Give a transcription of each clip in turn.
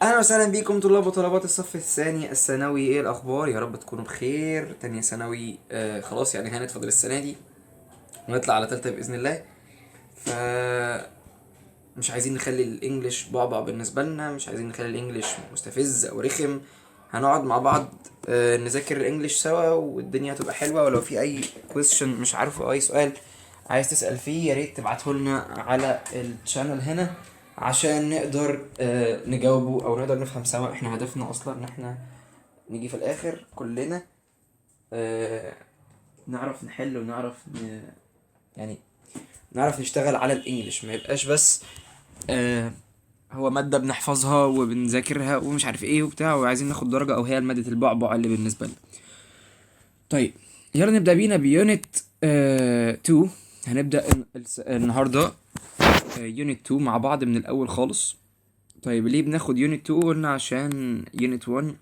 اهلا وسهلا بيكم طلاب وطلبات الصف الثاني الثانوي. ايه الاخبار؟ يا رب تكونوا بخير. تانية ثانوي خلاص يعني هنتفضل السنه دي ونطلع على تالتة باذن الله. ف مش عايزين نخلي الانجليش بعبع بالنسبه لنا، مش عايزين نخلي الانجليش مستفز او رخم. هنقعد مع بعض نذاكر الانجليش سوا والدنيا هتبقى حلوه. ولو في اي كويستشن مش عارف او اي سؤال عايز تسأل فيه، يا ريت تبعته لنا على الشانل هنا عشان نقدر نجاوبه او نقدر نفهم سوا. احنا هدفنا اصلا ان احنا نيجي في الاخر كلنا آه، نعرف نحل ونعرف يعني نعرف نشتغل على الانجليش، ما يبقاش بس آه، هو مادة بنحفظها وبنذاكرها ومش عارف ايه وبتاع وعايزين ناخد درجة، او هي مادة البعبع اللي بالنسبة لنا. طيب يلا نبدأ بينا بيونت 2. هنبدأ النهاردة يونت 2 مع بعض من الأول خالص. طيب ليه بناخد يونت 2؟ قلنا عشان يونت 1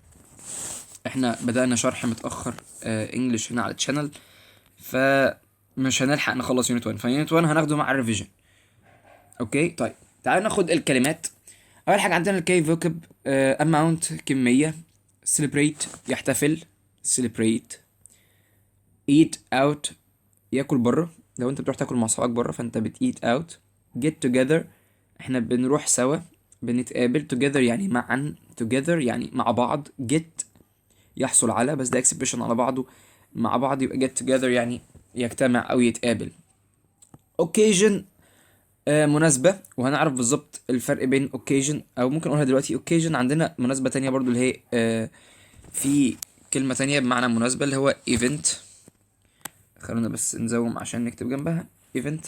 احنا بدأنا شرح متأخر انجلش هنا على الشانل، فمش هنلحق نخلص يونت 1. فيونت 1 هناخده مع الريفيجن. اوكي طيب تعالوا ناخد الكلمات. اول حاجه عندنا الكي فوكب، اماونت كميه، celebrate يحتفل، celebrate، eat out ياكل بره. لو انت بتروح تاكل مع صحابك بره فانت بت eat out. get together احنا بنروح سوا بنتقابل. together يعني معا، together يعني مع بعض. get يحصل على، بس ده expression على بعضه مع بعض يبقى get together يعني يجتمع او يتقابل. occasion مناسبة، وهنعرف بالظبط الفرق بين occasion او ممكن اقولها دلوقتي. occasion عندنا مناسبة تانية برضو اللي هي في كلمة تانية بمعنى مناسبة اللي هو event. خلونا بس نزوم عشان نكتب جنبها event.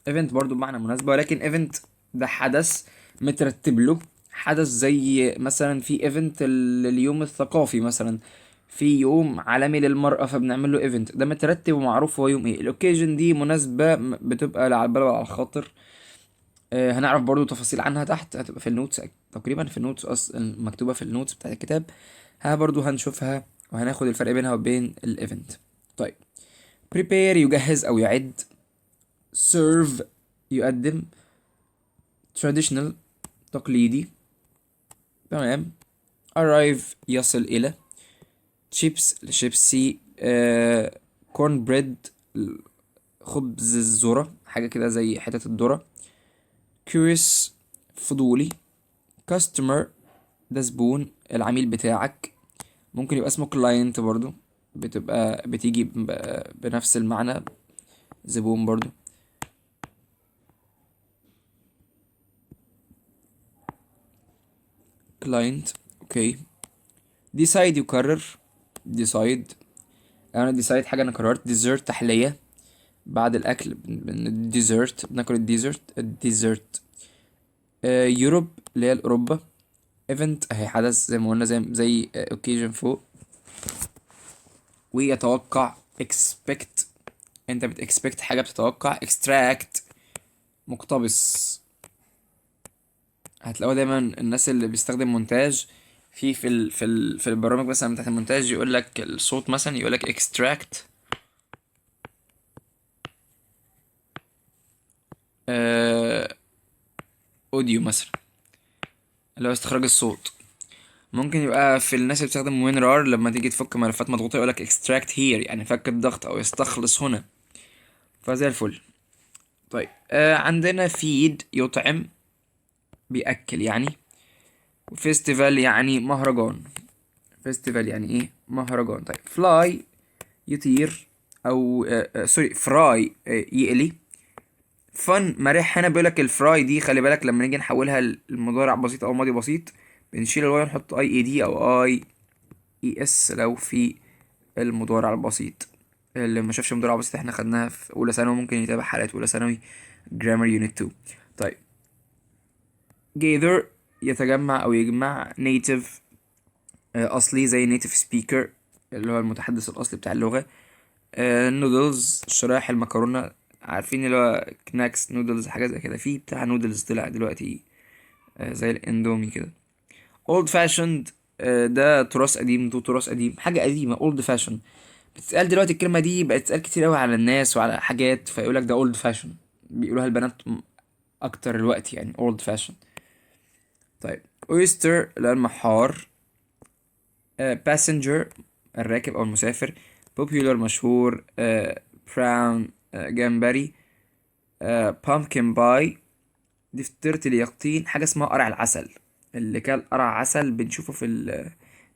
event برضو بمعنى مناسبة، ولكن event ده حدث مترتب له. حدث زي مثلا في event اليوم الثقافي مثلا، في يوم عالمي للمرأة فبنعمل له event، ده مترتب ومعروف هو يوم ايه. الاوكيجن دي مناسبة بتبقى لا على البال ولا على الخاطر. هنعرف برضو تفاصيل عنها تحت، هتبقى في النوتس تقريبا، في النوتس اصلا مكتوبة في النوتس بتاعت الكتاب. ها برضو هنشوفها وهناخد الفرق بينها وبين الايفنت. طيب prepare يجهز او يعد، serve يقدم، traditional تقليدي، تمام. arrive يصل الى، chips لشيبسي، corn bread خبز الذرة، حاجة كده زي حتة الذرة. curious فضولي، customer ده زبون العميل بتاعك، ممكن يبقى اسمه كلاينت برضو، بتبقى بتيجي بنفس المعنى، زبون برضو. كلاينت اوكي. decide يكرر، decide انا decide حاجة انا قررت. dessert تحلية بعد الاكل، dessert بناكل الديزرت. يوروب اللي هي اوروبا. event اهي حدث زي ما قلنا زي occasion فوق. ويتوقع expect انت بتexpect حاجة بتتوقع. extract مقتبس، هتلاقوا دايما الناس اللي بيستخدم مونتاج في البرامج مثلا بتاعت المونتاج يقول لك الصوت مثلا يقول لك extract اوديو مثلا اللي هو استخراج الصوت. ممكن يبقى في الناس اللي بتستخدم وين رار لما تيجي تفك ملفات مضغوطة يقول لك extract here يعني فك الضغط او يستخلص هنا، فزي الفل. طيب عندنا feed يطعم بيأكل يعني. فيستيفال يعني مهرجان. فيستيفال يعني ايه؟ مهرجان. طيب فلاي يطير او سوري فراي يقلي. فن مرح، هنا بيقولك الفراي دي خلي بالك لما نيجي نحولها لمضارع بسيط او ماضي بسيط بنشيل الواي ونحط اي اي دي او اي اي اس لو في المضارع البسيط. اللي ما شافش مضارع بسيط احنا خدناها في اولى ثانوي، ممكن يتابع حلقات اولى ثانوي جرامر يونت 2. طيب gather يتجمع او يجمع. native اصلي زي native speaker اللي هو المتحدث الاصلي بتاع اللغة. نودلز شرايح المكرونة، عارفين اللي هو كناكس نودلز حاجة زي كده، في بتاع نودلز طلع دلوقتي زي الاندومي كده. اولد فاشند ده تراث قديم، ده تراث قديم حاجة قديمة اولد فاشن. بتتقال دلوقتي الكلمة دي بقت تتقال كتير قوي على الناس وعلى حاجات، فيقولك ده اولد فاشن، بيقولوها البنات اكتر الوقت يعني old fashioned. طيب oyster اللي هو المحار. passenger الراكب او المسافر. popular مشهور. brown جمبري. pumpkin pie دي فطيرة اليقطين. حاجة اسمها قرع العسل، اللي كان قرع عسل بنشوفه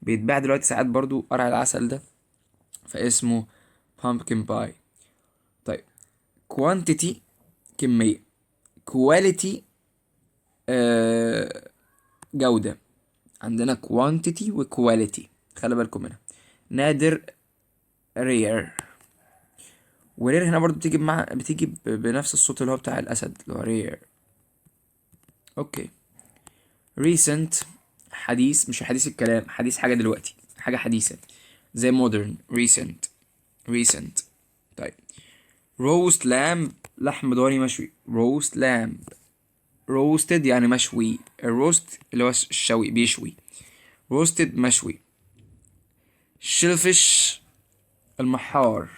بيتباع دلوقتي ساعات برضو قرع العسل ده، فاسمه pumpkin pie. طيب quantity كمية. quality جودة. عندنا quantity و quality، خلي بالكم منها. نادر rare. ورير هنا برضو بتيجي بنفس الصوت اللي هو بتاع الأسد اللي هو rare. اوكي. recent حديث، مش حديث الكلام، حديث حاجة دلوقتي، حاجة حديثة زي modern. recent. طيب roast lamb لحم ضاني مشوي. roast lamb. roasted يعني مشوي. الروست اللي هو الشوي، بيشوي. roasted مشوي. shellfish المحار.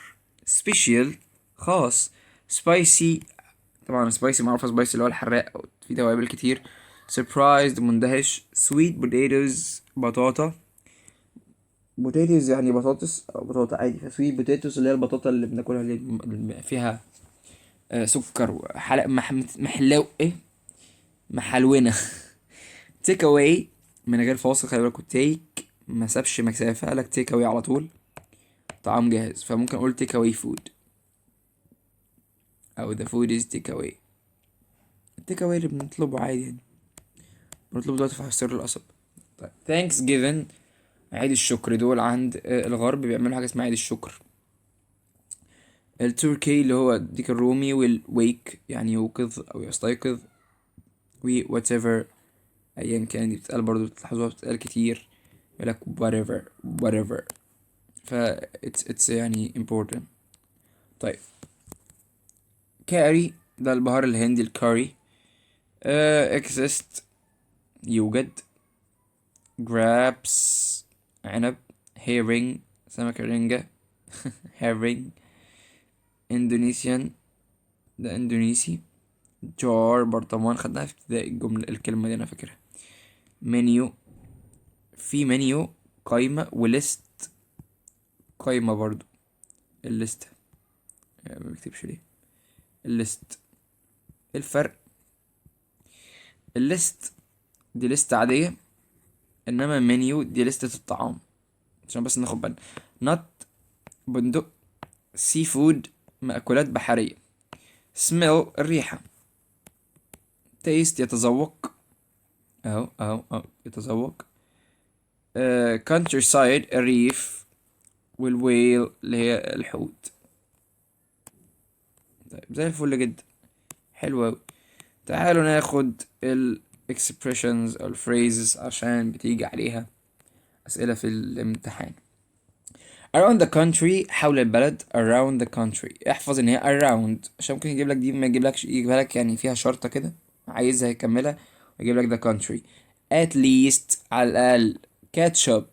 special خاص. spicy طبعا spicy معروفة، spicy اللي هو الحراق أو في توابل كتير. surprised مندهش. sweet potatoes بطاطا. potatoes يعني بطاطس أو بطاطا عادي. sweet potatoes اللي هي البطاطا اللي بناكلها اللي فيها سكر وحلق محلو ايه محلونة. تيك اواي من غير فاصل، خلي بالكوا تيك ما سابش مسافة، قالك تيك اواي على طول. طعام جاهز، فممكن اقول تيك اواي فود او the food is take away. التيك اواي اللي بنطلبه عادي يعني، بنطلبه دلوقتي في سر القصب. طيب thanks given عيد الشكر. دول عند الغرب بيعملوا حاجة اسمها عيد الشكر. التركي اللي هو الديك الرومي. والويك يعني يوقظ او يستيقظ. و whatever ايا كان دي بتتقال برضو، بتلاحظوها بتتقال كتير، يقولك whatever. ف it's يعني important. طيب كاري ده البهار الهندي الكاري. exist يوجد. grapes عنب. herring سمك الرنجة. herring. Indonesian ده اندونيسي. جار برطمان، خدناها في ابتدائي الكلمة دي انا فاكرها. منيو في منيو قايمة. وليست قايمة برضو. الليستة يعني ما بكتبش ليه الليست. الفرق الليست دي ليست عادية، انما منيو دي لستة الطعام، عشان بس ناخد بالنا. نت بندق. سي فود مأكولات بحرية. سميل الريحة. تيست يتذوق. اهو يتذوق. كانتري سايد الريف. والويل اللي هي الحوت. طيب زي الفل جدا، حلو اوي. تعالوا ناخد ال expressions او phrases عشان بتيجي عليها اسئلة في الامتحان. around the country حول البلد. around the country احفظ ان هي around، عشان ممكن يجيب لك دي ما يجيبها لك يعني فيها شرطة كده عايزها يكملها ويجيب لك the country. at least على الاقل. catch up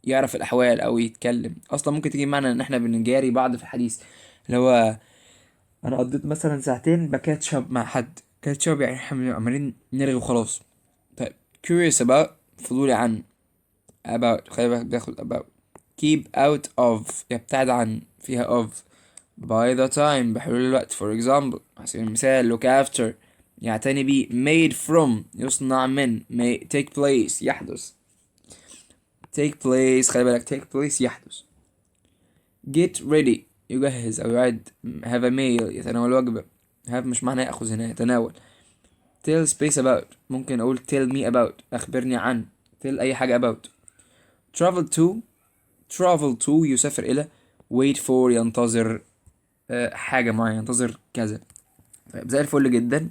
يعرف الاحوال او يتكلم. اصلا ممكن تيجي معنا ان احنا بنجاري بعض في الحديث، اللي هو انا قضيت مثلا ساعتين بكاتش اب مع حد. كاتش اب يعني احنا عمالين نرغي وخلاص. طيب curious about فضولي عن. about خلي بالك بياخد about. keep out of يبتعد عن فيها of. by the time بحلول الوقت. for example على سبيل المثال. look after يعتني بيه. made from يصنع من. take place يحدث. take place خلي بالك take place يحدث. get ready يجهز أو يعد. have a meal يتناول وجبة. have مش معنى يأخذ هنا، يتناول. tell space about ممكن أقول tell me about أخبرني عن. tell أي حاجة about. travel to يسافر إلى. wait for ينتظر حاجة معينة، ينتظر كذا. طيب زي الفل جدا.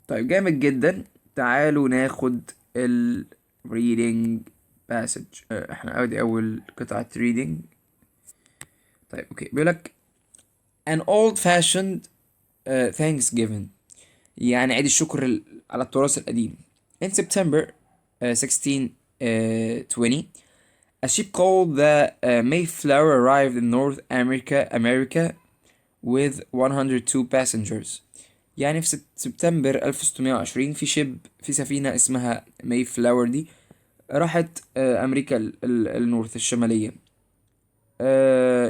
طيب جامد جدا. تعالوا ناخد ال reading passage. احنا أول قطعة reading. طيب اوكي بيقولك an old fashioned Thanksgiving يعني عيد الشكر على التراث القديم. in September 1620 a ship called the Mayflower arrived in North America with 102 passengers. يعني في سبتمبر 1620 في شيب في سفينة اسمها ماي فلاور دي راحت أمريكا النورث الشمالية.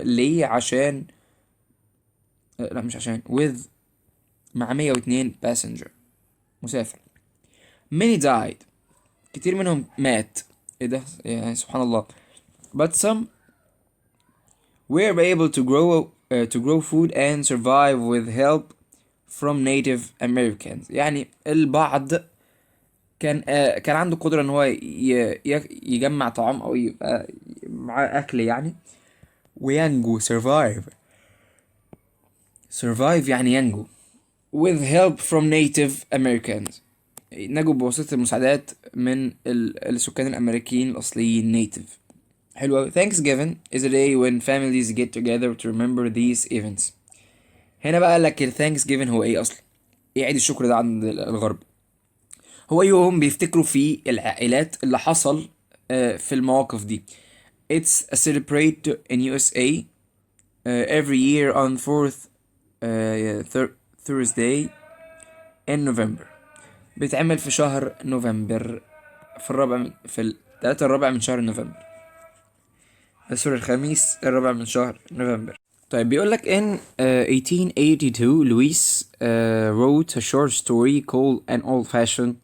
ليه؟ عشان لا مش عشان with مع 102 باسنجر مسافر. many died كتير منهم مات. ايه ده يعني سبحان الله. but some were able to grow food and survive with help from Native Americans. يعني البعض كان عنده قدرة ان هو يجمع طعام او يبقى معاه اكل يعني وينجو survive يعني ينجو with help from Native Americans. نجوا بواسطة المساعدات من السكان الأمريكيين الأصليين native. حلو أوي. Thanksgiving is a day when families get together to remember these events. هنا بقى لك ال Thanksgiving هو إيه أصلا؟ إيه عيد الشكر ده عند الغرب؟ هو يوم بيفتكروا فيه العائلات اللي حصل في المواقف دي. It's a celebrate in USA every year on fourth Thursday in November. بيتعمل في شهر نوفمبر في الثلاثة الرابع من شهر نوفمبر. سوري الخميس الرابع من شهر نوفمبر. طيب بيقول لك in 1882 Louis wrote a short story called An Old-Fashioned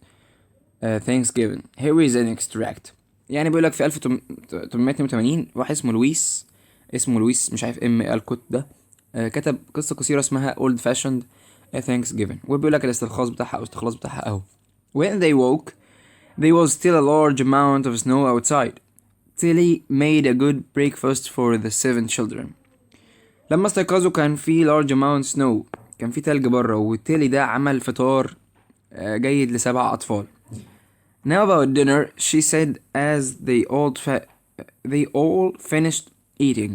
Thanksgiving. Here is an extract. يعني بيقول لك في 1882 واحد اسمه لويس مش عارف الكوت ده كتب قصة قصيرة اسمها Old Fashioned Thanksgiving. وبيقول لك الاستخلاص بتاعها اهو. When they woke there was still a large amount of snow outside. Tilly made a good breakfast for the 7 children. لما استيقظوا كان في large amount snow كان في تلج بره وتيلي ده عمل فطار جيد ل7 أطفال. Now about dinner she said as they all finished eating.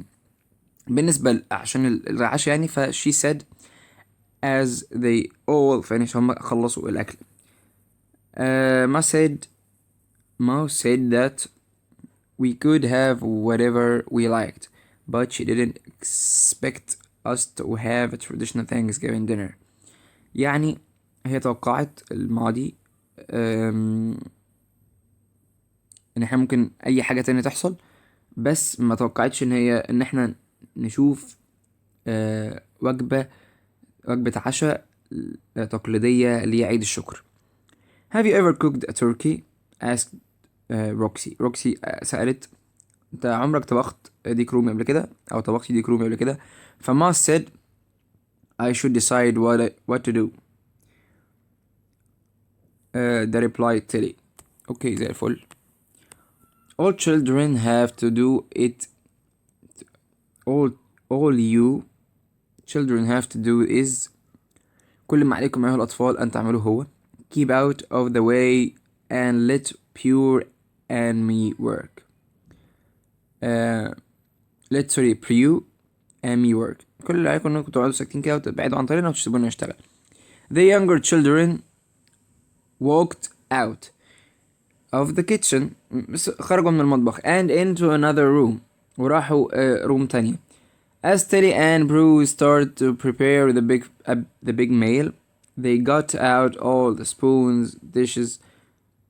بالنسبة عشان العشاء يعني she said as they all finished هم خلصوا الأكل. Ma said that we could have whatever we liked but she didn't expect us to have a traditional Thanksgiving dinner. يعني هي توقعت الماضي ان احنا ممكن اي حاجة تانية تحصل بس ما توقعتش ان احنا نشوف وجبة عشاء تقليدية لعيد الشكر. Have you ever cooked a turkey? asked روكسي سألت انت عمرك طبخت ديك رومي قبل كده او طبختي ديك رومي قبل كده؟ فما said I should decide what to do. ده replied Tilly. اوكي زي الفل. All children have to do it. All you children have to do is كل ما عليكم أيها الأطفال أن تعملوه هو keep out of the way and let Pure and me work. let Pure and me work. كل اللي عليكم انكم تقعدوا ساكتين كده وتبعدوا عن طريقنا وتسيبونا نشتغل. The younger children walked out of the kitchen خرجوا من المطبخ and into another room وراحوا روم تانية. As Tilly and Bruce started to prepare the big meal, they got out all the spoons, dishes,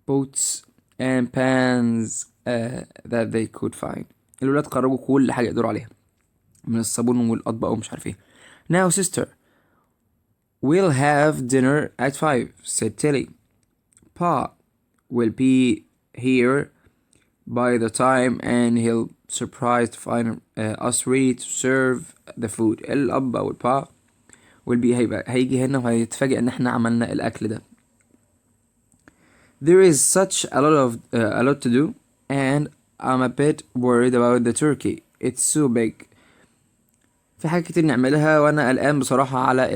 pots and pans that they could find. الولاد خرجوا كل حاجة يقدروا عليها من الصابون والأطباق ومش عارف ايه. Now sister, we'll have dinner at 5, said Tilly. Pa will be here by the time and he'll surprised to find us ready to serve the food. الأب أو البا هيجي هنا وهيتفاجئ إن احنا عملنا الأكل ده. There is such a lot to do and I'm a bit worried about the turkey. It's so big. في حاجات كتير نعملها وأنا قلقان بصراحة على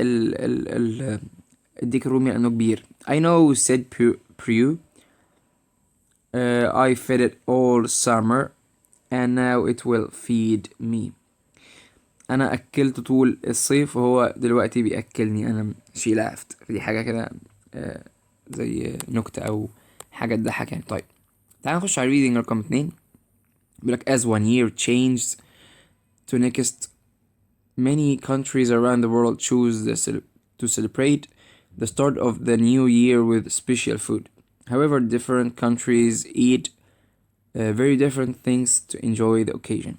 الديك الرومي لأنه كبير. I know said Prue. I fed it all summer and now it will feed me. انا اكلت طول الصيف وهو دلوقتي بياكلني انا. she laughed. دي حاجه كده زي نكته او حاجه تضحك يعني. طيب تعال نخش على reading رقم 2. بيقولك as one year changed to next many countries around the world choose to celebrate the start of the new year with special food. However, different countries eat very different things to enjoy the occasion.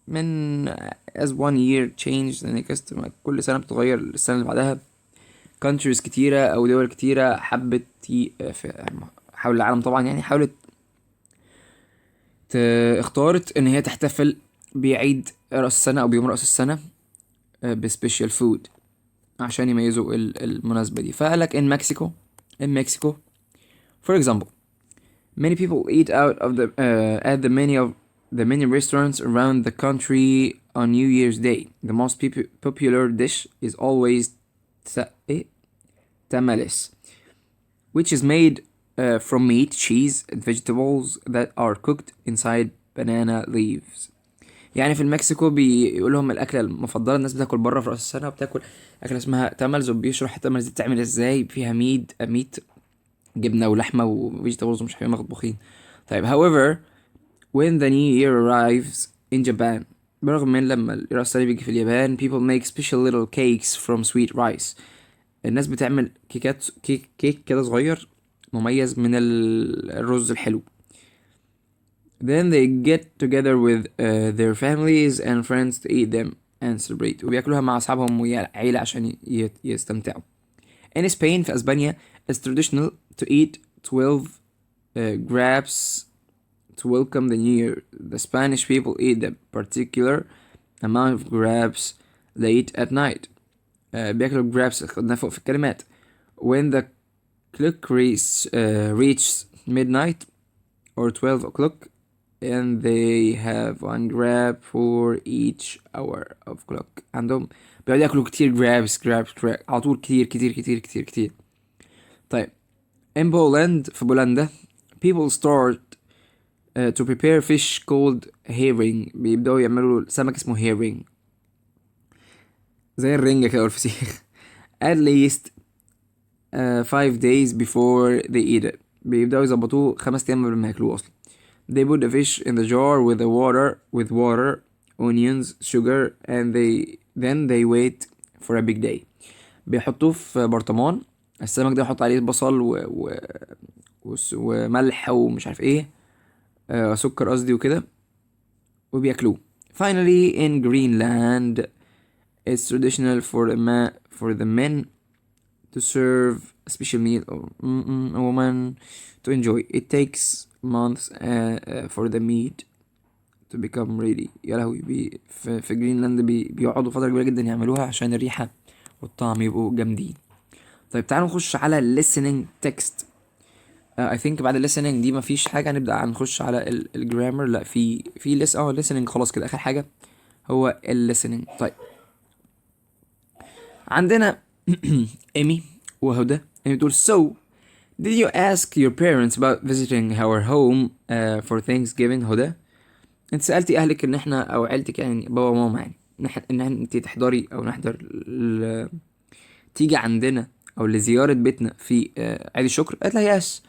من as one year change the next كل سنة بتتغير السنة اللي بعدها. countries كتيرة أو دول كتيرة حبت في حول العالم طبعا يعني حاولت اختارت إن هي تحتفل بعيد رأس السنة أو بيوم رأس السنة بسبيشال فود عشان يميزوا المناسبة دي. فقالك in Mexico for example many people eat out of the at the many restaurants around the country on New Year's Day. The most popular dish is always tamales, which is made from meat, cheese, and vegetables that are cooked inside banana leaves. يعني في المكسيكو بيقول لهم الأكلة المفضلة الناس بتاكل بره في رأس السنة وبتاكل أكلة اسمها تاملز وبيشرح التاملز دي بتعمل ازاي. فيها ميت جبنة ولحمة وفيجيتابلز ومش عارف مطبوخين. طيب however when the new year arrives in Japan برغم من لما رأس السنة بيجي في اليابان people make special little cakes from sweet rice. الناس بتعمل كيك كده صغير مميز من الرز الحلو. Then they get together with their families and friends to eat them and celebrate. وبياكلوها مع أصحابهم وعيلة عشان يستمتعوا. In Spain في أسبانيا it's traditional to eat 12 grapes to welcome the new year. The Spanish people eat the particular amount of grapes late at night. بياكلوا grapes خدناها فوق في الكلمات. When the clock reaches midnight or 12 o'clock and they have one grab for each hour of clock. عندهم بيقعدوا ياكلوا كتير grabs على طول كتير. طيب in Poland في بولندا people start to prepare fish called herring. بيبدأوا يعملوا سمك اسمه herring زي الرنجة كده والفسيخ at least 5 days before they eat it. بيبدأوا يظبطوه 5 أيام قبل ما ياكلوه أصلا. They put the fish in the jar with water, onions, sugar, and then they wait for a big day. بيحطوه في برطمان السمك ده يحط عليه بصل وملح ومش عارف ايه سكر قصدي وكده وبياكلوه. Finally in Greenland it's traditional for the men to serve a special meal or a woman to enjoy. It takes months for the meat to become ready. يا لهوي في جرينلاند بيقعدوا فترة كبيرة جدا يعملوها عشان الريحة والطعم يبقوا جامدين. طيب تعالوا نخش على listening text. I think بعد listening دي مفيش حاجة هنبدأ نخش على الجرامر. لا في listening خلاص كده آخر حاجة هو listening. طيب عندنا إيمي وهدى بتقول so did you ask your parents about visiting our home for Thanksgiving هدى؟ انت سألتي اهلك ان احنا او عيلتك يعني بابا وماما يعني ان انت تحضري او نحضر تيجي عندنا او لزيارة بيتنا في عيد الشكر؟ قالت لها yes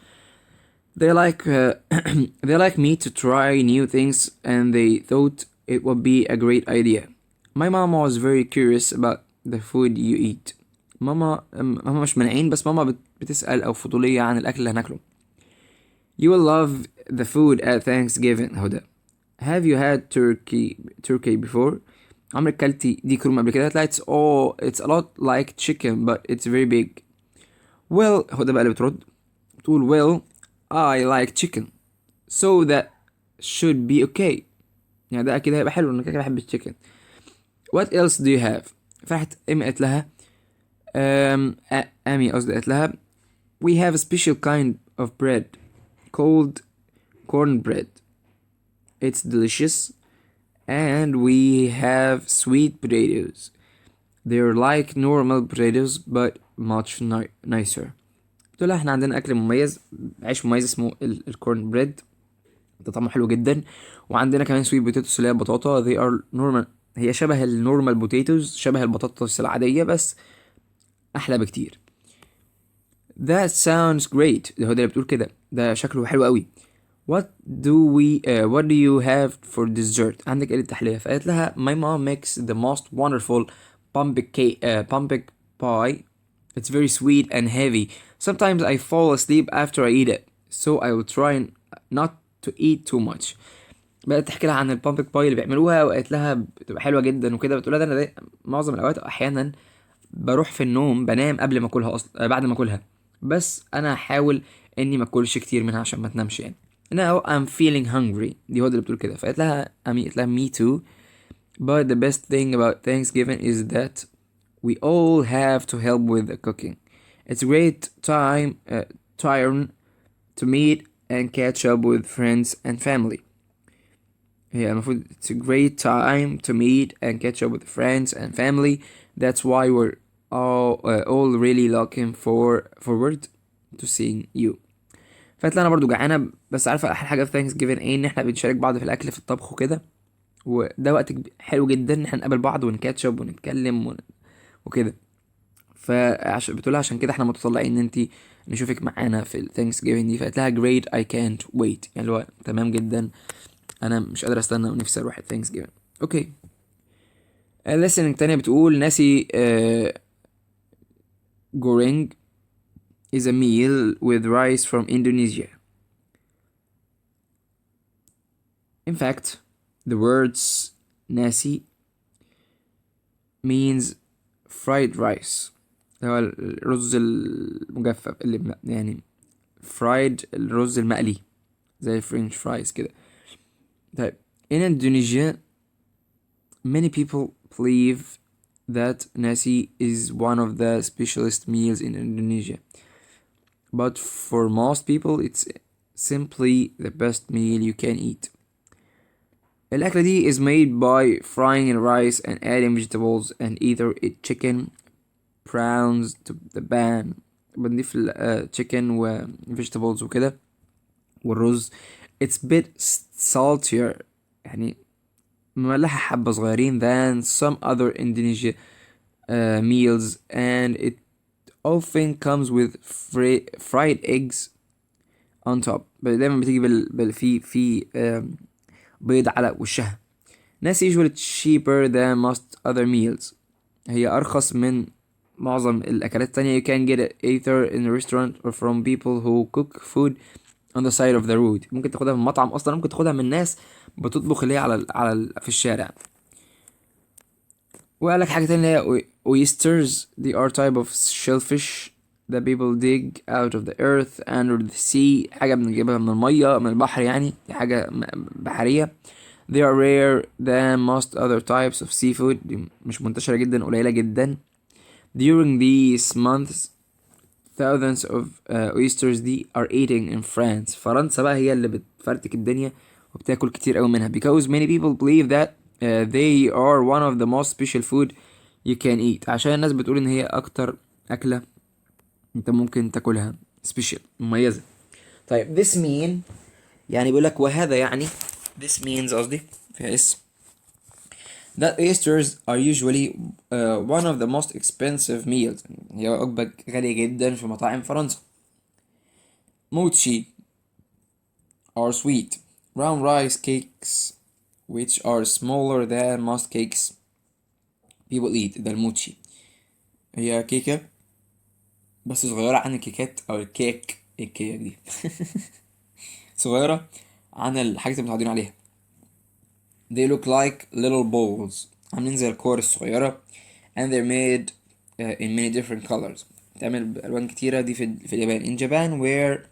they like me to try new things and they thought it would be a great idea. My mom was very curious about the food you eat. ماما مش مانعين بس ماما بتسأل او فضولية عن الاكل اللي هناكله. You will love the food at Thanksgiving هدى. Have you had turkey before? عمرك كلتي ديك رومي قبل كده؟ it's a lot like chicken but it's very big. Well هدى بقى اللي بترد بتقول well I like chicken so that should be okay. يعني ده اكيد هيبقى حلو انك كده بحب الchicken. What else do you have؟ فرحت امي قالت لها امي قصدي قالت لها we have a special kind of bread called cornbread. It's delicious and we have sweet potatoes. They're like normal potatoes but much nicer. قلت لها احنا عندنا اكل مميز عيش مميز اسمه الكورن بريد ده طعمه حلو جدا وعندنا كمان سويت بوتيتوس اللي هي بطاطا. they are normal هي شبه النورمال بوتيتوز شبه البطاطس العادية بس احلى بكتير. That sounds great. ده هو اللي بتقول كده ده شكله حلو قوي. What do you have for dessert؟ عندك ايه للتحلية؟ فقالت لها my mom makes the most wonderful pumpkin pie It's very sweet and heavy. Sometimes I fall asleep after I eat it, so I will try not to eat too much. بدأت تحكي لها عن البامبك باي اللي بيعملوها، وقالت لها بتبقى حلوة جدا وكده. بتقول لها ده انا معظم الاوقات احيانا بروح في النوم بنام قبل ما اكلها اصلا، بعد ما اكلها، بس انا هحاول اني ما اكلش كتير منها عشان ما تنامش يعني. Now I'm feeling hungry، دي هو اللي بتقول كده. قالت لها me too, but the best thing about Thanksgiving is that we all have to help with the cooking. It's a great time to meet and catch up with friends and family. هي المفروض it's a great time to meet and catch up with friends and family. That's why we're all really looking forward to seeing you. فقالت لي انا برضو جعانه، بس عارفه احلى حاجه في ثانكس جيفن ايه؟ ان احنا بنشارك بعض في الاكل، في الطبخ وكده. وده وقت حلو جدا ان احنا نقابل بعض ونكاتشب ونتكلم وكده. فعشان بتقولها عشان كده احنا متطلعين ان انتي نشوفك معانا في الثانكس جيفن دي. فقالت لها great I can't wait، يعني اللي هو تمام جدا، انا مش قادر استنى ونفسي اروح الثانكس جيفن. اوكي. الليسن التانية بتقول ناسي goreng is a meal with rice from Indonesia. In fact, the words nasi means fried rice، اللي هو الرز المجفف اللي يعني fried، الرز المقلي زي فرنش فرايز كده. طيب in Indonesia many people believe that nasi is one of the specialist meals in Indonesia, but for most people it's simply the best meal you can eat. الأكلة دي is made by frying rice and adding vegetables and either eat chicken prawns to the pan. بنضيف chicken و vegetables وكده والرز. It's bit saltier، يعني مملحة حبة صغيرين than some other Indonesia meals, and it often comes with fried eggs on top. دايما بتيجي في بيض على وشها. ناس usually cheaper than most other meals، هي أرخص من معظم الأكلات التانية. You can get it either in a restaurant or from people who cook food on the side of the road. ممكن تاخدها من مطعم أصلا، ممكن تاخدها من ناس بتطبخ اللي هي في الشارع. وقال لك حاجة تانية اللي هي oysters. They are type of shellfish that people dig out of the earth under the sea. حاجة بنجيبها من المية، من البحر يعني، دي حاجة بحرية. They are rare than most other types of seafood. دي مش منتشرة جدا، قليلة جدا. During these months thousands of oysters دي are eating in France. فرنسا بقى هي اللي بتفرتك الدنيا وبتاكل كتير قوي منها. Because many people believe that they are one of the most special food you can eat. عشان الناس بتقول ان هي اكتر اكلة انت ممكن تاكلها special، مميزة. طيب this mean يعني بيقولك وهذا يعني this means قصدي فيها اسم that oysters are usually one of the most expensive meals. هي وجبة غالية جدا في مطاعم فرنسا. Mochi are sweet round rice cakes which are smaller than most cakes people eat. ده الموتشي، هي كيكة بس صغيرة عن الكيكات أو الكيك، الكيك دي صغيرة عن الحاجات اللي متعودين عليها. They look like little balls، عاملين زي الكور الصغيرة. and they're made in many different colors، تعمل بألوان كتيرة. دي في اليابان. In Japan where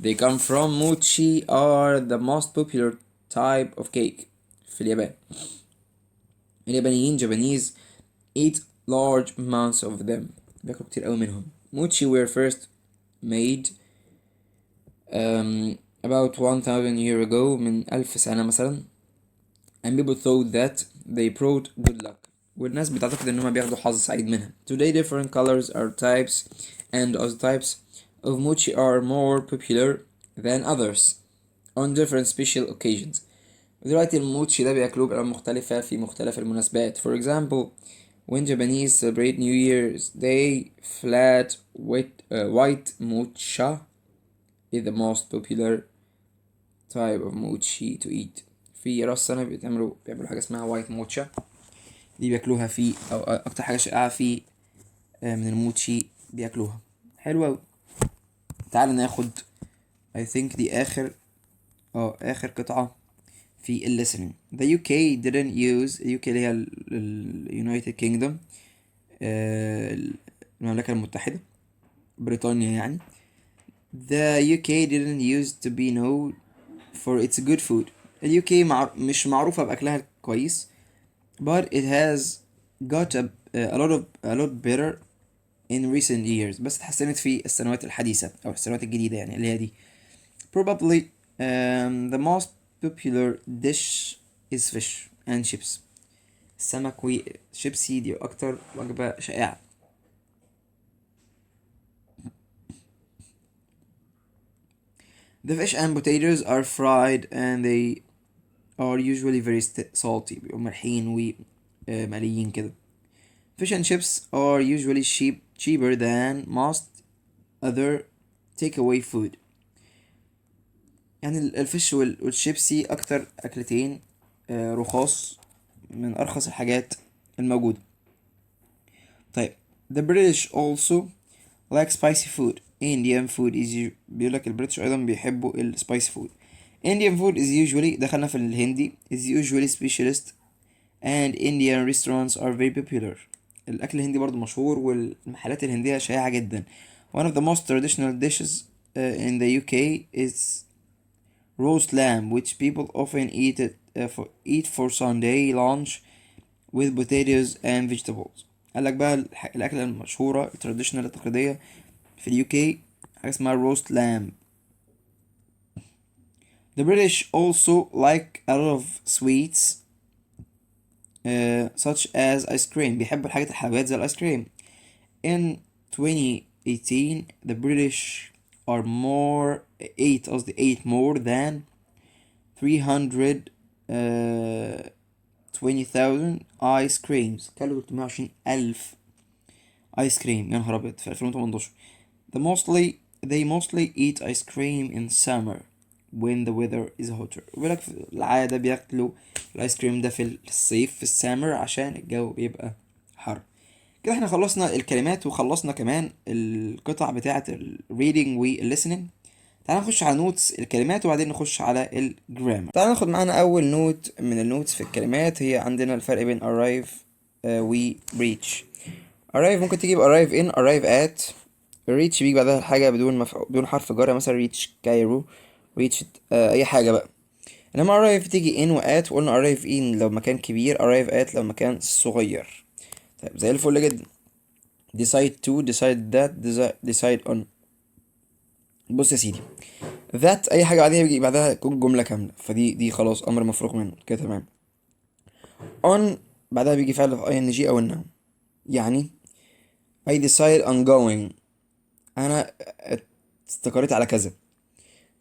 they come from mochi are the most popular type of cake. في اليابان اليابانيين Japanese eat large amounts of them، بياكلوا كتير قوي منهم. mochi were first made about 1000 years ago، من 1000 سنة مثلا. and people thought that they brought good luck، والناس بتعتقد انهم بياخدوا حظ سعيد منها. Today different colors are types and other types of mochi are more popular than others on different special occasions. دلوقتي الموتشي ده بياكلوه بألوان مختلفة في مختلف المناسبات. For example when Japanese celebrate New Year's Day, flat white mocha is the most popular type of mochi to eat. في راس سنة بيعملوا حاجة اسمها وايت موتشا، دي بياكلوها في أو أكتر حاجة شائعة في من الموتشي بياكلوها. حلو اوي. تعال ناخد I think دي اخر قطعة في ال listening. The UK didn't use UK اللي هي ال United Kingdom، المملكة المتحدة، بريطانيا يعني. The UK didn't used to be known for its good food. ال UK مش معروفة بأكلها كويس. But it has got a lot better in recent years. بس اتحسنت في السنوات الحديثة أو السنوات الجديدة يعني اللي هي دي. Probably the most popular dish is fish and chips. السمك وشيبسي دي أكتر وجبة شائعة. The fish and potatoes are fried and they are usually very salty. بيبقوا مالحين ومقليين كده. Fish and chips are usually cheaper than most other takeaway food. يعني الفيش والشيبسي أكتر أكلتين رخاص من أرخص الحاجات الموجودة. طيب the British also like spicy food. Indian food is بيقولك البريتش أيضا بيحبوا السبايسي فود. Indian food is usually دخلنا في الهندي is usually specialist and Indian restaurants are very popular. الأكل الهندي برضو مشهور والمحلات الهندية شائعة جدا. One of the most traditional dishes in the UK is roast lamb, which people often eat for Sunday lunch with potatoes and vegetables. قالك بقى الأكلة المشهورة التراديشنال التقليدية في اليو كي حاجة اسمها roast lamb. The British also like a lot of sweets such as ice cream. بيحبوا الحاجات الحلويات زي الايس كريم. In 2018 the British are ate more than 320,000 ice creams. كانوا 320,000 ايس كريم، يا نهار ابيض، في 2018. They mostly eat ice cream in summer when the weather is hotter. بيقولك في العادة بياكلوا الايس كريم ده في الصيف في السامر عشان الجو بيبقى حر. كده احنا خلصنا الكلمات وخلصنا كمان القطع بتاعة الريدنج والlistening. تعال نخش على نوتس الكلمات وبعدين نخش على الجرامر. تعال ناخد معانا اول نوت من النوتس في الكلمات. هي عندنا الفرق بين arrive و reach. arrive ممكن تجيب arrive in arrive at. reach بيجي بعدها الحاجة بدون حرف جر، مثلا reach كايرو، reach اي حاجة بقى. انما arrive تيجي in و at، وقلنا arrive in لو مكان كبير، arrive at لو مكان صغير. طيب زي الفل جدا. decide to decide that decide on. بص يا سيدي، that اي حاجه بعديها بيجي بعدها جمله كامله، فدي خلاص امر مفروغ منه كده تمام. on بعدها بيجي فعل في ing او النوم. يعني I decide on going، انا استقريت على كذا.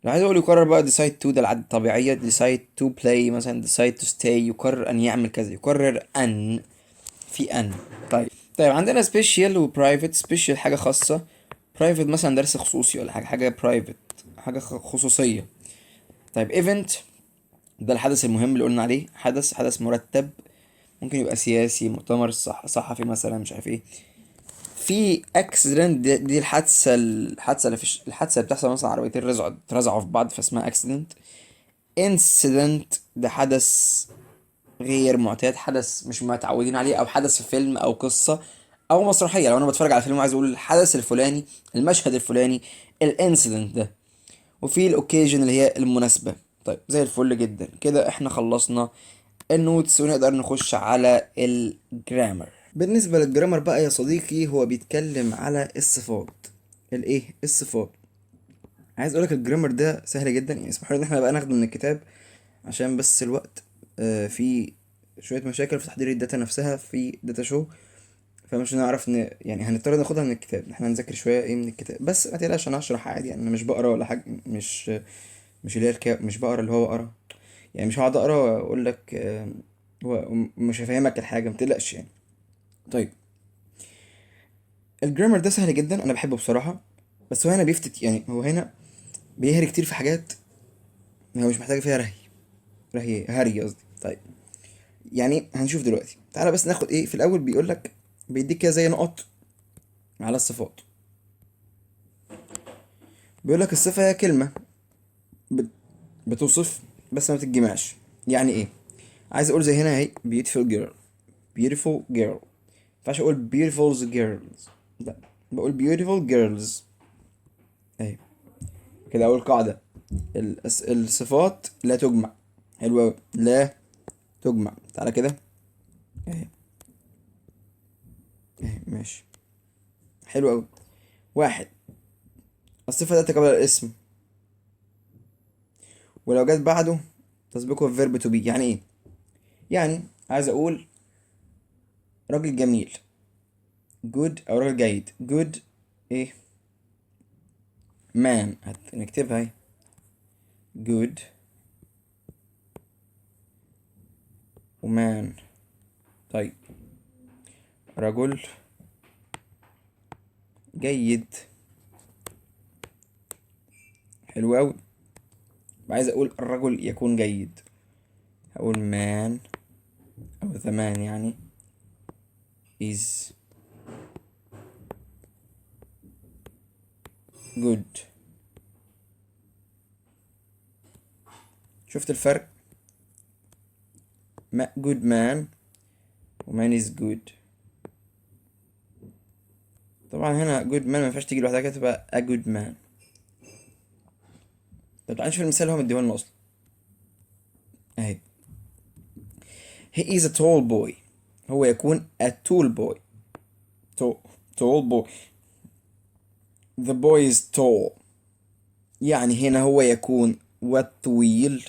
لو عايز اقول يقرر بقى decide to، ده العادة الطبيعية. decide to play مثلا، decide to stay، يقرر ان يعمل كذا، يقرر ان في ان. طيب عندنا special و private. special حاجة خاصة، private مثلا درس خصوصي ولا حاجة private حاجة خصوصية. طيب event ده الحدث المهم اللي قلنا عليه، حدث مرتب، ممكن يبقى سياسي، مؤتمر صحفي مثلا، مش عارف ايه. في accident دي الحادثة اللي بتحصل مثلا عربيتين اترزعوا في بعض فاسمها accident. incident ده حدث غير معتاد، حدث مش متعودين عليه، او حدث في فيلم او قصة او مسرحية. لو انا بتفرج على فيلم وعايز اقول الحدث الفلاني، المشهد الفلاني، الانسيدنت ده. وفي الاوكيجن اللي هي المناسبة. طيب زي الفل جدا كده احنا خلصنا النوتس ونقدر نخش على الجرامر. بالنسبة للجرامر بقى يا صديقي، هو بيتكلم على الصفات. الصفات. عايز اقولك الجرامر ده سهل جدا، يعني اسمحوا لي ان احنا بقى ناخده من الكتاب عشان بس الوقت. في شوية مشاكل في تحضير الداتا نفسها في داتا شو، فمش هنعرف يعني هنضطر ناخدها من الكتاب. احنا هنذاكر شوية ايه من الكتاب، بس ما تقلقش انا هشرح عادي. يعني انا مش بقرا ولا حاجة، مش اللي هي مش بقرا اللي هو بقرا. يعني مش هقعد اقرا واقول لك مش هفهمك الحاجة، ما تقلقش يعني. طيب الجرامر ده سهل جدا، انا بحبه بصراحة. بس هو هنا بيفتت، يعني هو هنا بيهري كتير في حاجات هو مش محتاج فيها هري قصدي. طيب يعني هنشوف دلوقتي. تعالى بس ناخد ايه في الاول. بيقول لك بيديك كده زي نقط على الصفات. بيقول لك الصفة هي كلمة بت- بتوصف بس ما بتتجمعش. يعني ايه؟ عايز اقول زي هنا اهي beautiful girl. beautiful girl. مينفعش اقول beautiful girls، لا، بقول beautiful girls. اهي كده اول قاعدة. الصفات لا تجمع. حلو اوي، لا تجمع. تعالى كده اهي. اهي ماشي. حلو اوي. واحد، الصفة تأتي قبل الاسم ولو جت بعده تسبقه الفيرب تو بي. يعني ايه؟ يعني عايز اقول راجل جميل good او راجل جيد good. ايه؟ man. نكتبها اهي good ومان. طيب رجل جيد. حلو اوي. عايز اقول الرجل يكون جيد، هقول man او the man يعني is good. شفت الفرق؟ good man ومان is good. طبعا هنا good man ما ينفعش تيجي لوحدها كده، تبقى a good man. طب تعالى نشوف المثال اللي هو مديهولنا اصلا اهي. he is a tall boy. هو يكون a tall boy. tall, tall boy. the boy is tall. يعني هنا هو يكون والطويل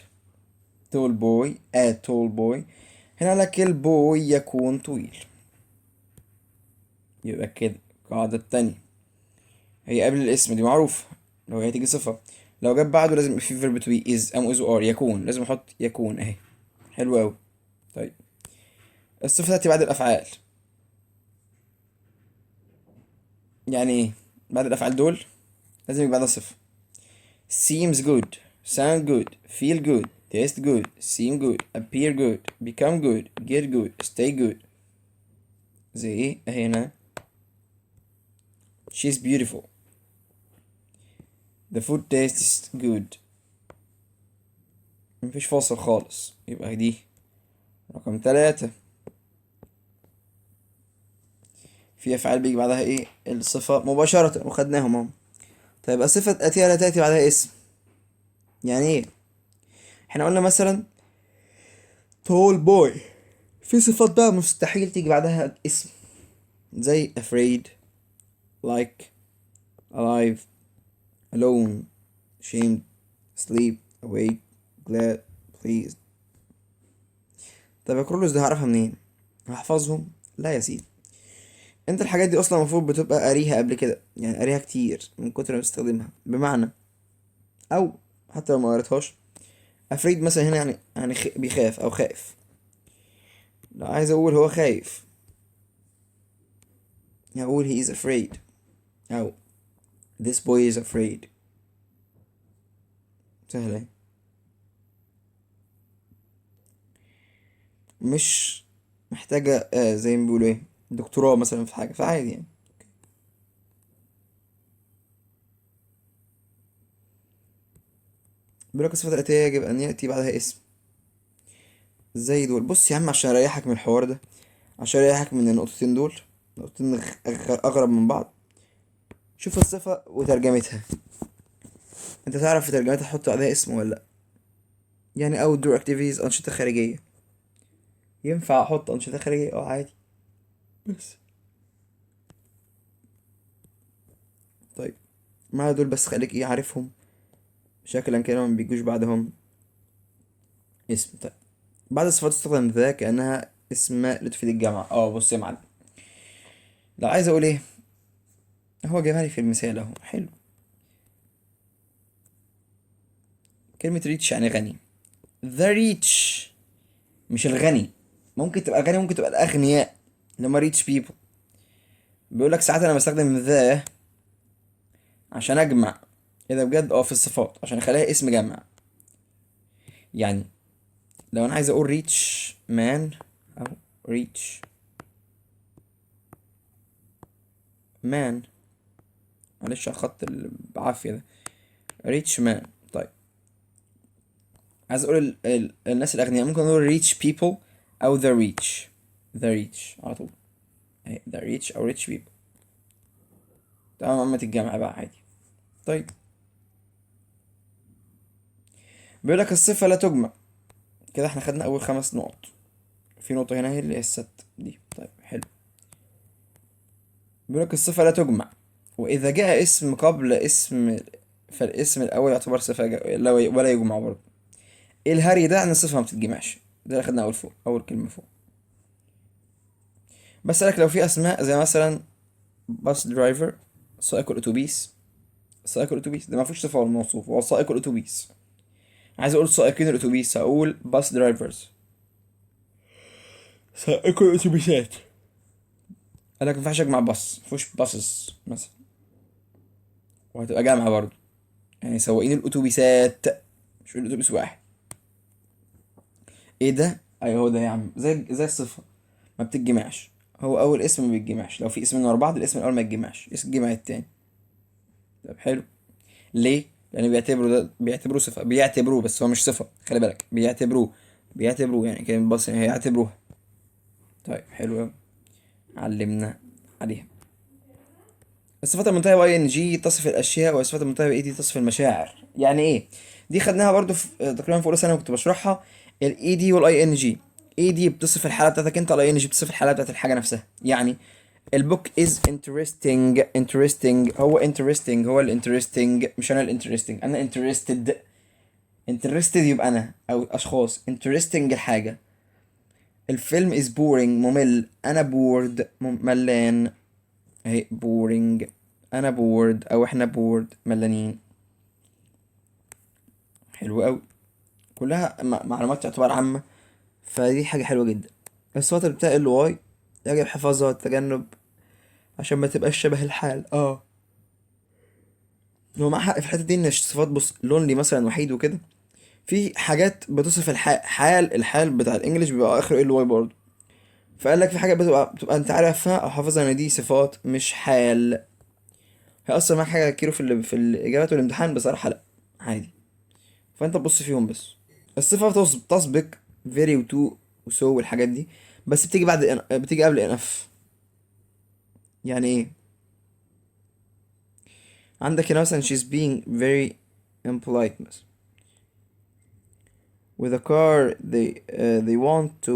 tall boy a tall boy. هنا لك البوي يكون طويل. يبقى كده القاعدة التانية هي قبل الاسم دي معروفة، لو هي تيجي صفة لو جت بعده لازم يبقى في فيرب تو بي is am is or يكون، لازم احط يكون اهي. حلو اوي. طيب الصفة تأتي بعد الأفعال. يعني ايه؟ بعد الأفعال دول لازم يبقى بعدها صفة. seems good, sound good, feel good, taste good, seem good, appear good, become good, get good, stay good. زي ايه اهي هنا she's beautiful, the food tastes good. مفيش فاصل خالص، يبقى دي رقم 3. في أفعال بيجي بعدها ايه الصفة مباشرة وخدناهم اهو. طيب الصفة الآتية لا تأتي بعدها اسم. يعني ايه؟ احنا قلنا مثلا tall boy، في صفات بقى مستحيل تيجي بعدها اسم زي afraid, like, alive, alone, ashamed, asleep, awake, glad, pleased. طب يا كرولوس دي هعرفها منين؟ هحفظهم؟ لا يا سيدي، انت الحاجات دي اصلا المفروض بتبقى قاريها قبل كده، يعني قاريها كتير من كتر ما بتستخدمها. بمعنى او حتى لو ما قريتهاش افريد مثلا هنا يعني بيخاف او خائف. لو عايز اقول هو خايف هقول he is afraid او this boy is afraid. سهلة اهي. مش محتاجة زي ما بيقولوا ايه دكتوراه مثلا في حاجة، فعادي يعني. بيقول لك الصفة الآتية يجب أن يأتي بعدها اسم. زي دول. بص يا عم عشان أريحك من الحوار ده، عشان أريحك من النقطتين دول، نقطتين أغرب من بعض. شوف الصفة وترجمتها، أنت تعرف في ترجمتها تحط بعدها اسم ولا لأ؟ يعني outdoor activities أنشطة خارجية، ينفع أحط أنشطة خارجية عادي. بس طيب مع دول بس خليك إيه عارفهم شكلا كده ما بيجوش بعدهم اسم. طيب بعد الصفات تستخدم ذا كأنها اسم لتفيد الجمع. بص يا معلم، لو عايز أقول إيه هو جابها لي في المثال أهو. حلو. كلمة ريتش يعني غني. the rich مش الغني. ممكن تبقى غني ممكن تبقى الأغنياء اللي هما rich people. بيقول لك ساعات أنا بستخدم ذا عشان أجمع. إذا بجد في الصفات عشان أخليها اسم جمع. يعني لو أنا عايز أقول ريتش مان أو ريتش مان، معلش على الخط اللي بعافية ده. rich man. طيب عايز اقول الناس الاغنياء، ممكن نقول rich people او the rich. the rich على طول اهي the rich او rich people. تمام، عامة الجامعة بقى عادي. طيب بيقول لك الصفة لا تجمع. كده احنا خدنا اول 5 نقط. في نقطة هنا هي اللي هي الست دي. طيب حلو. بيقول لك الصفة لا تجمع، وإذا جاء اسم قبل اسم فالاسم الأول يعتبر صفة ولا يجمع برضه. ايه الهري ده؟ ان الصفة ما بتتجمعش. ده اللي خدناه أول كلمة فوق. بس لك لو في أسماء زي مثلا باص درايفر، سائق الأتوبيس. سائق الأتوبيس ده ما فيهوش صفة ولا موصوف، هو سائق الأتوبيس. عايز أقول سائقين الأتوبيس، هقول باص درايفرز، سائق الأتوبيسات. قال لك ما ينفعش أجمع باص، مفيهوش باصز مثلا، وهتبقى جامعة برضه. يعني سواقين الأتوبيسات، مش الأتوبيس واحد. ايه ده؟ ايوه هو ده يا عم، زي الصفة ما بتتجمعش. هو اول اسم ما بيتجمعش، لو في اسمين ورا بعض الاسم الاول ما يتجمعش، اسم الجمع التاني. طب حلو. ليه؟ لان بيعتبروه صفة، بيعتبروه بس هو مش صفة، خلي بالك، بيعتبروه يعني كلمة بص يعني هيعتبروها. طيب حلو اوي، علمنا عليها. الصفات المنتهية باي ان جي تصف الاشياء، والصفات المنتهية باي دي تصف المشاعر. يعني ايه؟ دي خدناها برضو في تقريبا في اولى ثانوي كنت بشرحها. الاي دي والاي ان جي. اي دي بتصف الحالة بتاعتك انت، الاي ان جي بتصف الحالة بتاعت الحاجة نفسها. يعني البوك از interesting. هو interesting، هو الانترستنج مش انا الانترستنج، انا interested يبقى انا او اشخاص interesting الحاجة. الفيلم is boring ممل، انا bored ملان. اهي boring، انا بورد او احنا بورد ملانين. حلو قوي، كلها معلومات تعتبر عامة، فدي حاجة حلوة جدا. الصفات اللي بتاع ال واي يجب حفظها والتجنب عشان ما تبقاش شبه الحال. هو مع حق في الحتة دي ان الصفات بص لونلي مثلا وحيد وكده، في حاجات بتصف الحال بتاع الانجليش بيبقى اخره ال واي برضه. فقال لك في حاجات بتبقى انت عارفها او حافظها ان دي صفات مش حال. هيأثر معاك حاجة كتير في الإجابات والامتحان؟ بصراحة لأ، عادي. فأنت تبص فيهم بس. الصفة تسبق very و to و so والحاجات دي، بس بتيجي قبل enough. يعني ايه؟ عندك هنا مثلا she's being very impolite مثلا. with a car they want to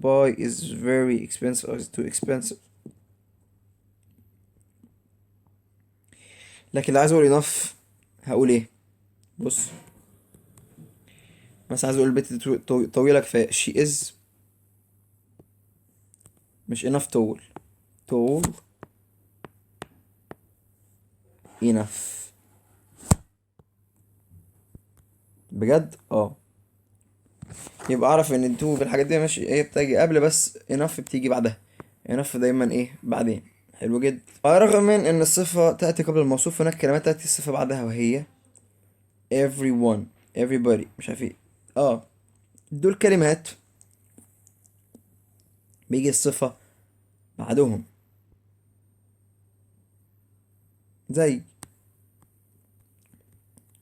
buy is very expensive or is too expensive. لكن اللي عايز اقول enough هقول ايه؟ بص مثلا عايز اقول البنت دي طويلة كفاية she is، مش enough tall enough. بجد يبقى اعرف ان انتوا في الحاجات دي ماشي، هي بتيجي قبل بس enough بتيجي بعدها. enough دايما ايه بعدين. حلو جدا. على الرغم من ان الصفة تأتي قبل الموصوف، هناك كلمات تأتي الصفة بعدها، وهي everyone everybody مش عارف ايه. دول كلمات بيجي الصفة بعدهم، زي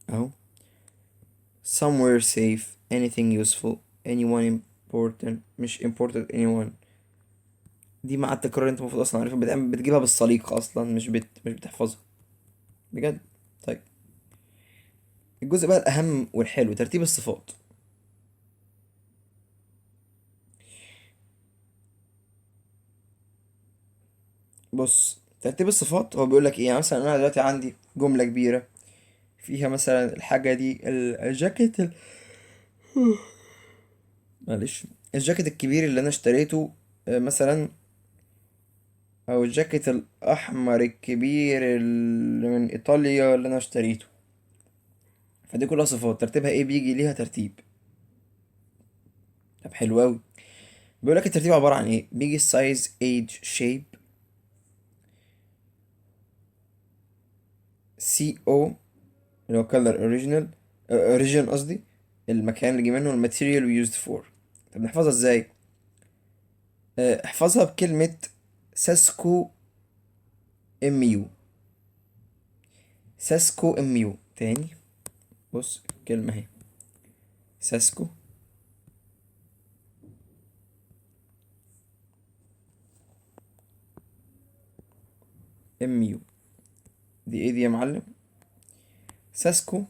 اهو somewhere safe, anything useful, anyone important مش important anyone. دي مع التكرار انت المفروض اصلا عارفها، بتجيبها بالسليقة اصلا، مش بتحفظها بجد. طيب الجزء بقى الأهم والحلو، ترتيب الصفات. بص ترتيب الصفات هو بيقول لك ايه. يعني مثلا انا دلوقتي عندي جملة كبيرة فيها مثلا الحاجة دي الجاكيت معلش، الجاكيت الكبير اللي انا اشتريته مثلا، او الجاكيت الاحمر الكبير اللي من ايطاليا اللي انا اشتريته. فدي كلها صفات ترتيبها ايه؟ بيجي ليها ترتيب. طب حلو اوي. بيقول لك الترتيب عبارة عن ايه؟ بيجي السايز ايج شيب سي او اللي هو color original origin قصدي، المكان اللي جه منه، الماتيريال used for. طب نحفظها ازاي؟ احفظها بكلمة ساسكو ام يو. ساسكو ام يو. تاني. بص الكلمة اهي، ساسكو. MU دي ايه دي يا معلم؟ ساسكو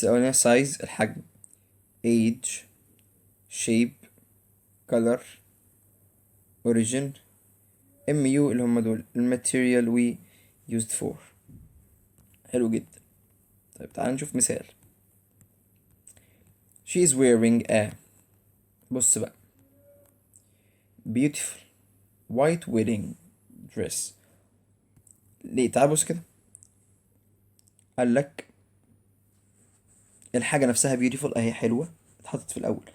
الأولانية سايز الحجم، age shape color origin. MU اللي هم دول الماتيريال we used for. حلو جدا. طيب تعال نشوف مثال. she is wearing a، بص بقى، beautiful white wedding dress. ليه؟ تعال بص كده، قال لك الحاجة نفسها beautiful اهي، حلوة، اتحطت في الأول.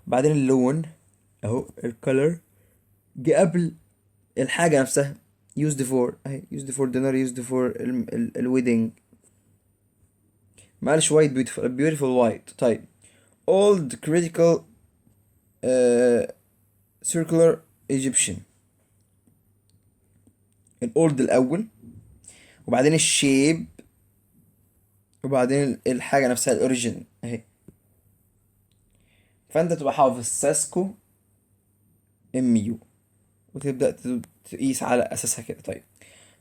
بعدين اللون اهو الكولر جه قبل الحاجة نفسها، used for اهي، used for dinner used for الويدنج. ما قالش white beautiful، beautiful white. طيب old critical circular Egyptian. الاولد الأول، وبعدين الشيب، وبعدين الحاجة نفسها الأوريجين اهي. فأنت تبقى حافظ ساسكو MU، وتبدأ تقيس على أساسها كده. طيب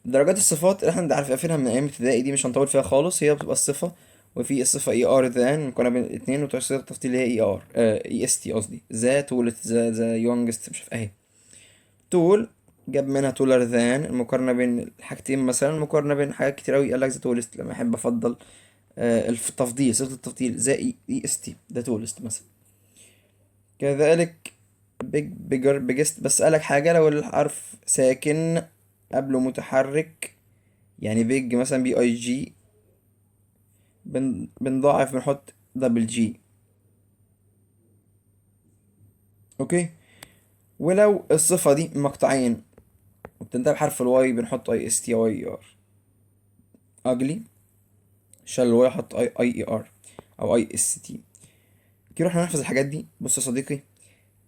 درجات الصفات اللي احنا عارفينها من ايام ابتدائي دي مش هنطول فيها خالص. هي بتبقى الصفة، وفي الصفة ER مقارنة بين الاتنين، وتصيغ التفضيل اللي هي EST قصدي، ذا تولت ذا يونجست مش عارف اهي. تول جاب منها تولر ذان، المقارنة بين الحاجتين، مثلا المقارنة بين حاجات كتير أوي، قالك ذا تولست لما أحب أفضل التفضيل، صيغة التفضيل ذا EST ذا تولست مثلا. كذلك بيج بيجر بيجست، بس قالك حاجة لو الحرف ساكن قبله متحرك، يعني بيج مثلا BIG، بنضاعف بنحط دبل جي. اوكي. ولو الصفة دي مقطعين وبتنتهي بحرف الواي بنحط ISTYER. اجلي شال الواي احط IER او IST. كده احنا نحفظ الحاجات دي. بص يا صديقي،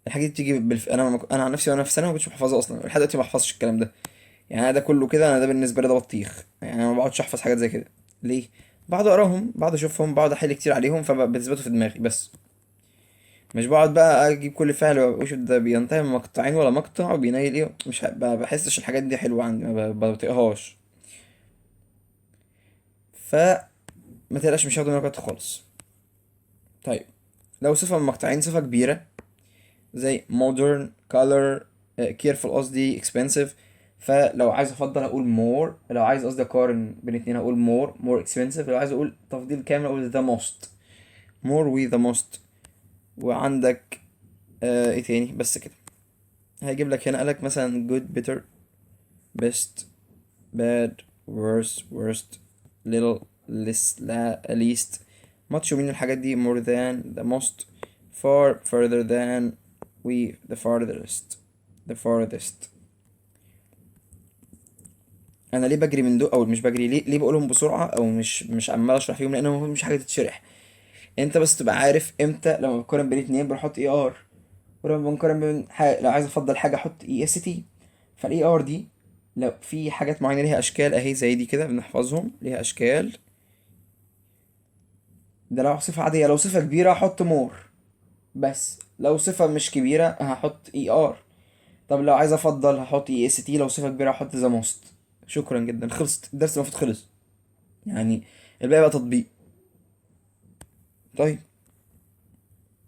الحاجات دي بتيجي انا عن نفسي وانا في ثانوي ما كنتش بحفظها اصلا، لحد دلوقتي ما بحفظش الكلام ده. يعني انا ده كله كده، انا ده بالنسبه لي ده بطيخ، يعني انا ما بقعدش احفظ حاجات زي كده. ليه؟ بقعد اقراهم، بقعد اشوفهم، بقعد احل كتير عليهم، فبثبتوا في دماغي بس. مش بقعد بقى اجيب كل فعل واشوف ده بينتهي من مقطعين ولا مقطع وبينيل ايه، مش ما بحسش الحاجات دي حلوه عندي، ما بطيقهاش. فما تقلقش، مش هاخد منك وقت خالص. طيب لو صفه من مقطعين، صفه كبيره زي modern color careful قصدي expensive، فلو عايز افضل اقول more، لو عايز قصدي اقارن بين اتنين اقول more expensive، لو عايز اقول تفضيل كامل اقول the most، more with the most. وعندك ايه تاني؟ بس كده. هيجيب لك هنا قالك مثلا good better best bad worse worst little less least much من الحاجات دي more than the most far further than we the farthest the farthest. انا ليه بجري من دول او مش بجري؟ ليه بقولهم بسرعه او مش عمال اشرح فيهم؟ لانهم مش حاجه تتشرح. انت بس تبقى عارف امتى لما بقارن بين اتنين بنحط ER، ولما بنقارن بين حاجة لو عايز افضل حاجه احط EST. فالاي ار دي لو في حاجات معينه ليها اشكال اهي زي دي كده بنحفظهم ليها اشكال. ده لو صفه عاديه، لو صفه كبيره هحط مور، بس لو صفه مش كبيره هحط ER. طب لو عايز افضل هحط EST، لو صفه كبيره هحط ذا موست. شكرا جدا، خلصت الدرس، المفروض خلص يعني، الباقي بقى تطبيق. طيب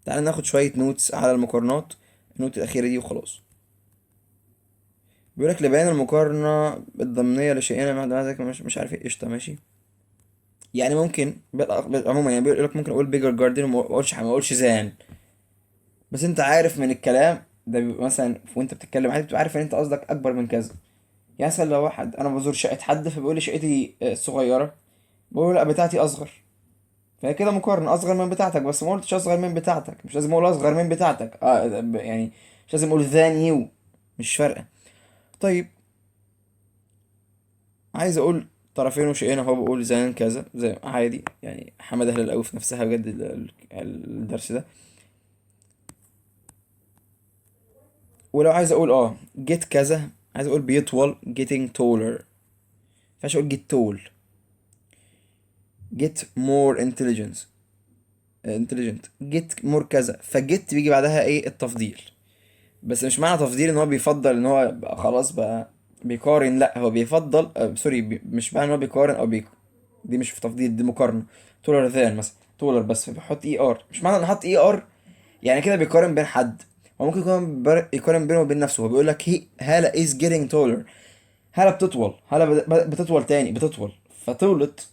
تعالى ناخد شويه نوتس على المقارنات، النوت الاخيره دي وخلاص. بيقولك لبيان المقارنة الضمنية لشيئين مع ذلك مش عارف ايه، قشطة ماشي. يعني ممكن عموما يعني بيقول لك ممكن اقول بيجر جاردن وما اقولش ما اقولش زان، بس انت عارف من الكلام ده بيبقى مثلا وانت بتتكلم عادي بتبقى عارف ان انت قصدك اكبر من كذا. يعني مثلا لو واحد انا بزور شقة حد فبيقول لي شقتي صغيرة، بقول له لا بتاعتي اصغر، فهي كده مقارنة اصغر من بتاعتك، بس ما قلتش اصغر من بتاعتك، مش لازم اقول اصغر من بتاعتك يعني مش لازم اقول ذان يو، مش فارقة. طيب عايز اقول طرفين وشقين اهو، بقول زان كذا زي عادي يعني، حماده هلال قوي في نفسها بجد الدرس ده. ولو عايز اقول جيت كذا، عايز اقول بيطول getting taller، مينفعش اقول get tall. get more intelligent get more كذا، فجيت بيجي بعدها ايه؟ التفضيل. بس مش معنى تفضيل ان هو بيفضل ان هو بقى خلاص بقى بيقارن، لا هو بيفضل سوري مش معنى ان هو بيقارن او دي مش في تفضيل، دي مقارنة. تولر ذان مثلا، تولر بس بيحط اي ار، مش معنى ان حط اي ار يعني كده بيقارن بين حد. هو ممكن يكون يقارن بينه وبين نفسه. هو بيقول لك هي هالة is getting taller، هالة بتطول، هالة بتطول تاني، بتطول فطولت.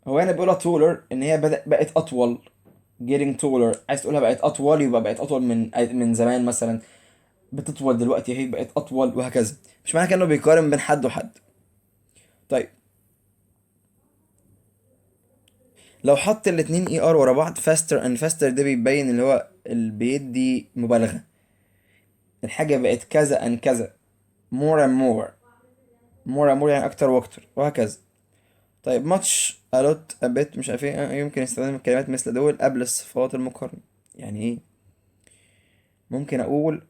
هو هنا بيقولها taller ان هي بقت اطول. getting taller عايز تقولها بقت اطول، يبقى بقت اطول من زمان مثلا. بتطول دلوقتي هي بقت اطول، وهكذا. مش معنى كده انه بيقارن بين حد وحد. طيب لو حط الاتنين اي ار ورا بعض faster and faster، ده بيبين اللي هو اللي بيدي مبالغة. الحاجة بقت كذا and كذا، more and more، more and more يعني اكتر واكتر، وهكذا. طيب much a lot a bit مش عارف ايه، يمكن استخدام الكلمات مثل دول قبل الصفات المقارنة. يعني ايه؟ ممكن اقول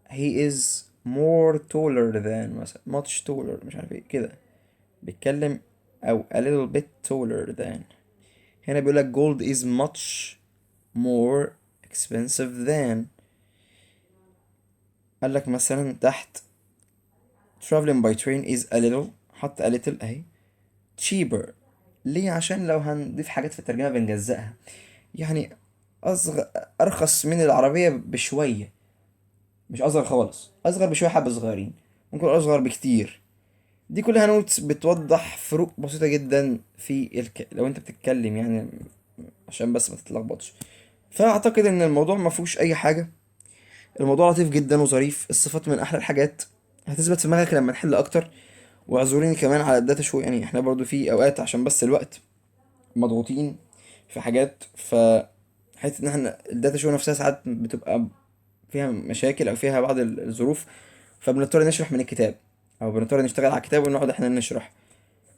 he is more taller than مثلا، much taller مش عارف ايه كده، بيتكلم. او a little bit taller than. هنا بيقول لك gold is much more expensive than. قال لك مثلا تحت traveling by train is a little، حط a little اهي، cheaper. ليه؟ عشان لو هنضيف حاجات في الترجمة بنجزأها. يعني أصغر، أرخص من العربية بشوية، مش أصغر خالص، أصغر بشوية، حبة صغيرين، ممكن أصغر بكتير. دي كلها نوتس بتوضح فروق بسيطة جدا في لو أنت بتتكلم يعني، عشان بس ما تتلخبطش. فأعتقد إن الموضوع ما فيهوش أي حاجة. الموضوع لطيف جدا وظريف، الصفات من أحلى الحاجات، هتثبت في دماغك لما نحل أكتر. واعذريني كمان على الداتا شو، يعني احنا برضو في أوقات عشان بس الوقت مضغوطين في حاجات. حته ان احنا الداتا شو نفسها ساعات بتبقى فيها مشاكل او فيها بعض الظروف، فبنضطر نشرح من الكتاب، او بنضطر نشتغل على الكتاب ونقعد احنا نشرح.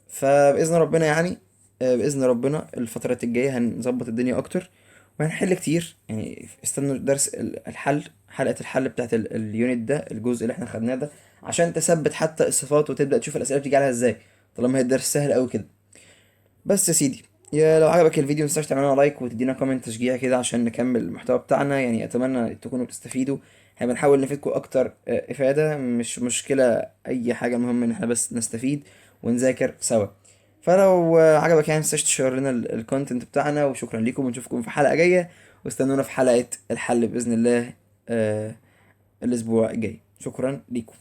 فباذن ربنا يعني باذن ربنا الفترات الجايه هنظبط الدنيا اكتر، وهنحل كتير. يعني استنوا درس الحل، حلقه الحل بتاعت اليونت ده، الجزء اللي احنا خدناه ده، عشان تثبت حتى الصفات وتبدا تشوف الاسئله بتيجي عليها ازاي، طالما هي الدرس سهل قوي كده. بس يا سيدي، يا لو عجبك الفيديو متنساش تعملنا لايك وتدينا كومنت تشجيع كده عشان نكمل المحتوى بتاعنا. يعني اتمنى تكونوا بتستفيدوا، احنا بنحاول نفيدكم اكتر افادة، مش مشكلة اي حاجة، المهم ان احنا بس نستفيد ونذاكر سوا. فلو عجبك يعني متنساش تشير لنا الكونتنت بتاعنا، وشكرا لكم، ونشوفكم في حلقة جاية، واستنونا في حلقة الحل بإذن الله الاسبوع الجاي. شكرا لكم.